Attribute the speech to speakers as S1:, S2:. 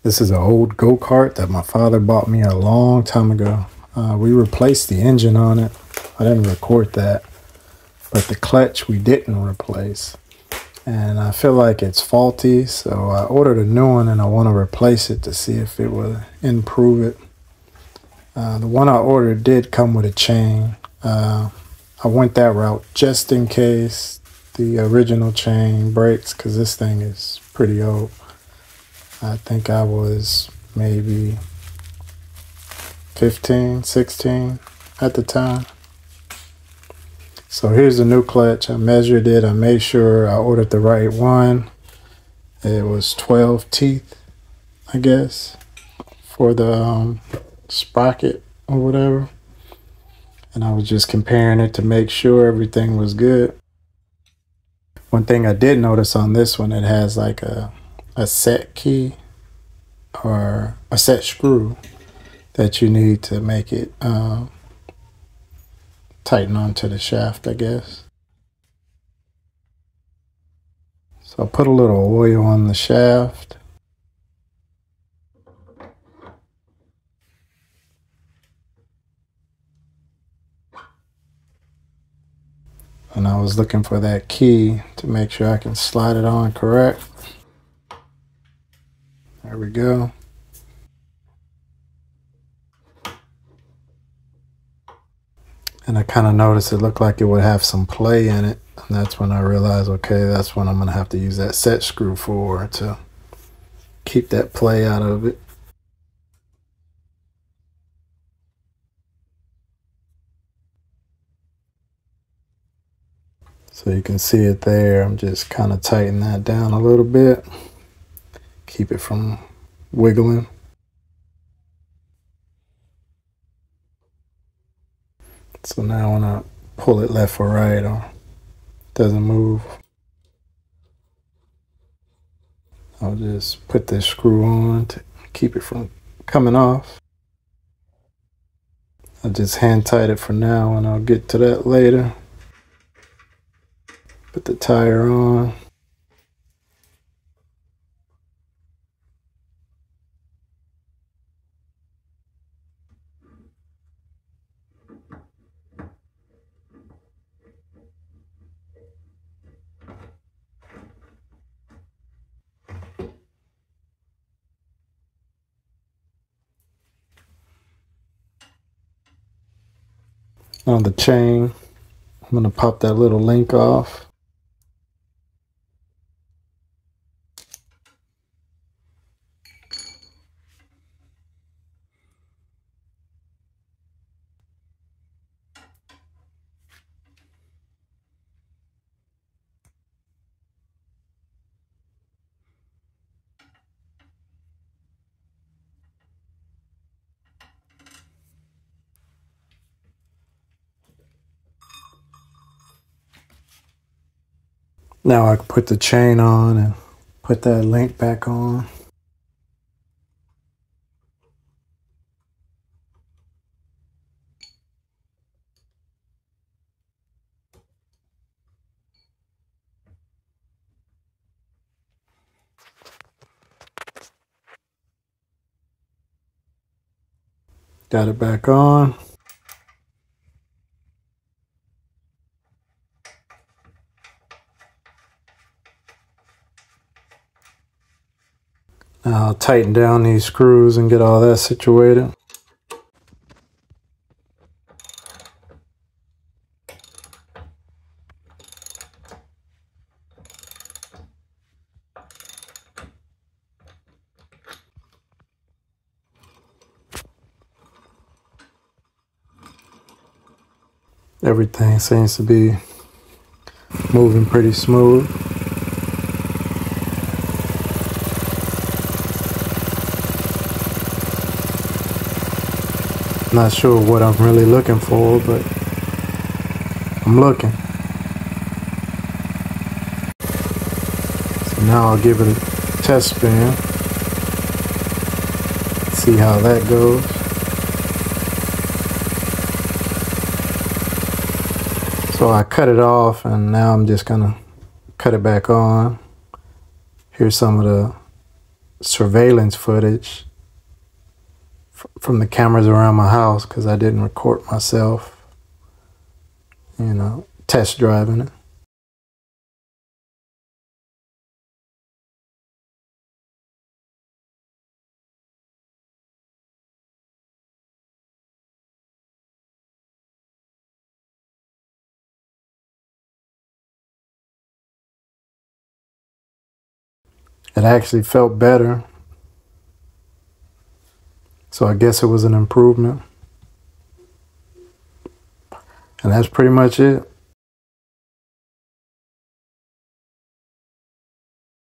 S1: This is an old go-kart that my father bought me a long time ago. We replaced the engine on it. I didn't record that, but the clutch we didn't replace. And I feel like it's faulty, so I ordered a new one and I want to replace it to see if it will improve it. The one I ordered did come with a chain. I went that route just in case the original chain breaks, because this thing is pretty old. I think I was maybe 15, 16 at the time. So here's the new clutch. I measured it. I made sure I ordered the right one. It was 12 teeth, I guess, for the sprocket or whatever. And I was just comparing it to make sure everything was good. One thing I did notice on this one, it has like a set key or a set screw that you need to make it tighten onto the shaft, I guess. So I put a little oil on the shaft. And I was looking for that key to make sure I can slide it on correct. There we go. And I kind of noticed it looked like it would have some play in it. And that's when I realized, okay, that's when I'm going to have to use that set screw for to keep that play out of it. So you can see it there. I'm just kind of tightening that down a little bit. Keep it from wiggling. So now when I pull it left or right, it doesn't move. I'll just put this screw on to keep it from coming off. I'll just hand tight it for now and I'll get to that later. Put the tire on. On the chain, I'm going to pop that little link off. Now I can put the chain on and put that link back on. Got it back on. Now I'll tighten down these screws and get all that situated. Everything seems to be moving pretty smooth. Not sure what I'm really looking for, but I'm looking. So now I'll give it a test spin. See how that goes. So I cut it off and now I'm just gonna cut it back on. Here's some of the surveillance footage from the cameras around my house because I didn't record myself, you know, test driving it. It actually felt better. So I guess it was an improvement. And that's pretty much it.